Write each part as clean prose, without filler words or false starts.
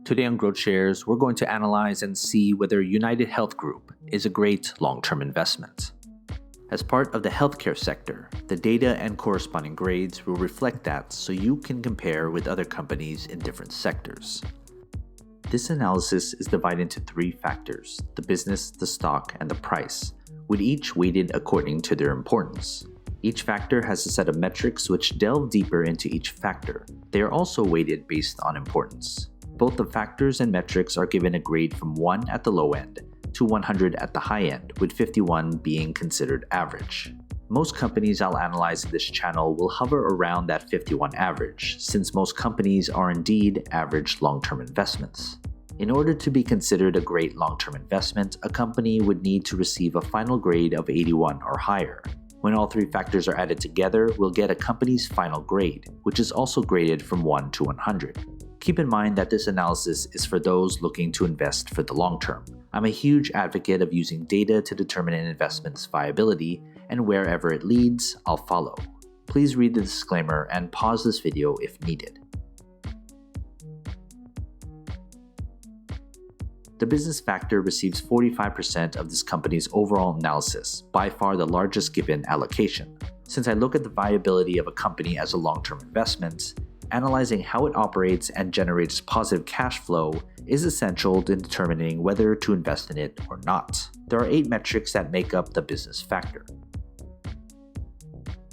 Today on GrowthShares, we're going to analyze and see whether UnitedHealth Group is a great long-term investment. As part of the healthcare sector, the data and corresponding grades will reflect that so you can compare with other companies in different sectors. This analysis is divided into three factors: the business, the stock, and the price, with each weighted according to their importance. Each factor has a set of metrics which delve deeper into each factor. They are also weighted based on importance. Both the factors and metrics are given a grade from 1 at the low end to 100 at the high end, with 51 being considered average. Most companies I'll analyze in this channel will hover around that 51 average, since most companies are indeed average long-term investments. In order to be considered a great long-term investment, a company would need to receive a final grade of 81 or higher. When all three factors are added together, we'll get a company's final grade, which is also graded from 1 to 100. Keep in mind that this analysis is for those looking to invest for the long term. I'm a huge advocate of using data to determine an investment's viability, and wherever it leads, I'll follow. Please read the disclaimer and pause this video if needed. The business factor receives 45% of this company's overall analysis, by far the largest given allocation. Since I look at the viability of a company as a long-term investment, analyzing how it operates and generates positive cash flow is essential in determining whether to invest in it or not. There are 8 metrics that make up the business factor.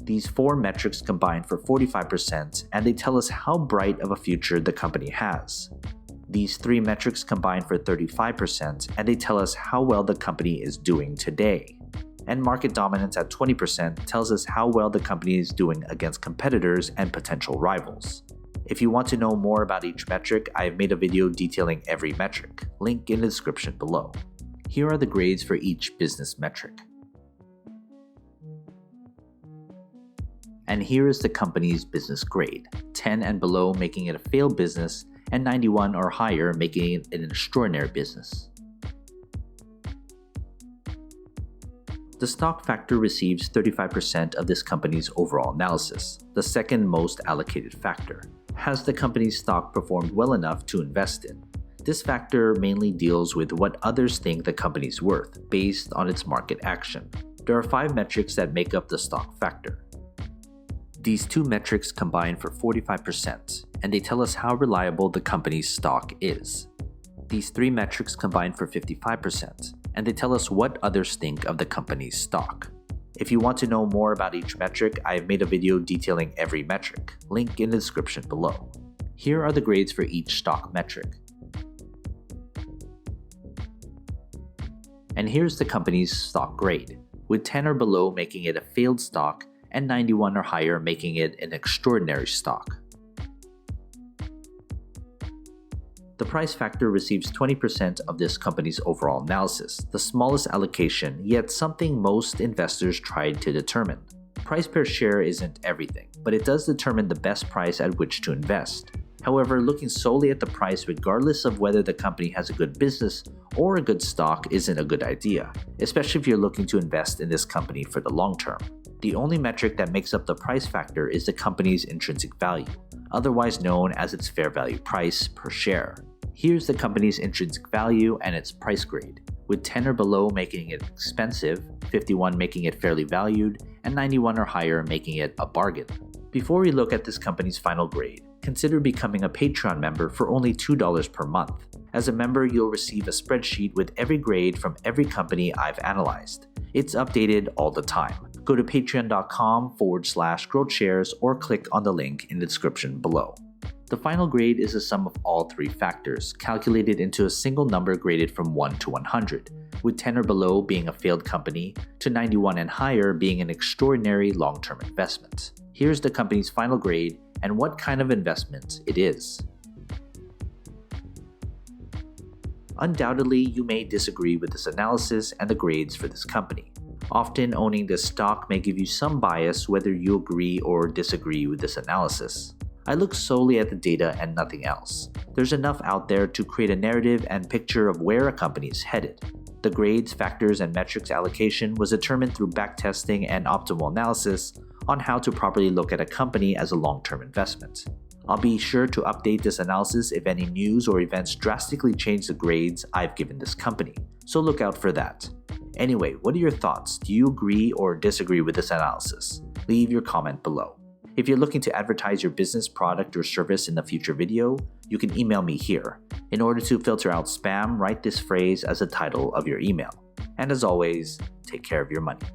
These 4 metrics combine for 45%, and they tell us how bright of a future the company has. These 3 metrics combine for 35%, and they tell us how well the company is doing today. And market dominance at 20% tells us how well the company is doing against competitors and potential rivals. If you want to know more about each metric, I have made a video detailing every metric, link in the description below. Here are the grades for each business metric. And here is the company's business grade: 10 and below making it a failed business, and 91 or higher making it an extraordinary business. The stock factor receives 35% of this company's overall analysis, the second most allocated factor. Has the company's stock performed well enough to invest in? This factor mainly deals with what others think the company's worth, based on its market action. There are 5 metrics that make up the stock factor. These 2 metrics combine for 45%, and they tell us how reliable the company's stock is. These 3 metrics combine for 55%, and they tell us what others think of the company's stock. If you want to know more about each metric, I have made a video detailing every metric, link in the description below. Here are the grades for each stock metric. And here's the company's stock grade, with 10 or below making it a failed stock, and 91 or higher making it an extraordinary stock. The price factor receives 20% of this company's overall analysis, the smallest allocation, yet something most investors tried to determine. Price per share isn't everything, but it does determine the best price at which to invest. However, looking solely at the price regardless of whether the company has a good business or a good stock isn't a good idea, especially if you're looking to invest in this company for the long term. The only metric that makes up the price factor is the company's intrinsic value, otherwise known as its fair value price per share. Here's the company's intrinsic value and its price grade, with 10 or below making it expensive, 51 making it fairly valued, and 91 or higher making it a bargain. Before we look at this company's final grade, consider becoming a Patreon member for only $2 per month. As a member, you'll receive a spreadsheet with every grade from every company I've analyzed. It's updated all the time. Go to patreon.com/growthshares or click on the link in the description below. The final grade is the sum of all 3 factors, calculated into a single number graded from 1 to 100, with 10 or below being a failed company, to 91 and higher being an extraordinary long-term investment. Here's the company's final grade and what kind of investment it is. Undoubtedly, you may disagree with this analysis and the grades for this company. Often, owning this stock may give you some bias whether you agree or disagree with this analysis. I look solely at the data and nothing else. There's enough out there to create a narrative and picture of where a company is headed. The grades, factors, and metrics allocation was determined through backtesting and optimal analysis on how to properly look at a company as a long-term investment. I'll be sure to update this analysis if any news or events drastically change the grades I've given this company, so look out for that. Anyway, what are your thoughts? Do you agree or disagree with this analysis? Leave your comment below. If you're looking to advertise your business, product, or service in a future video, you can email me here. In order to filter out spam, write this phrase as the title of your email. And as always, take care of your money.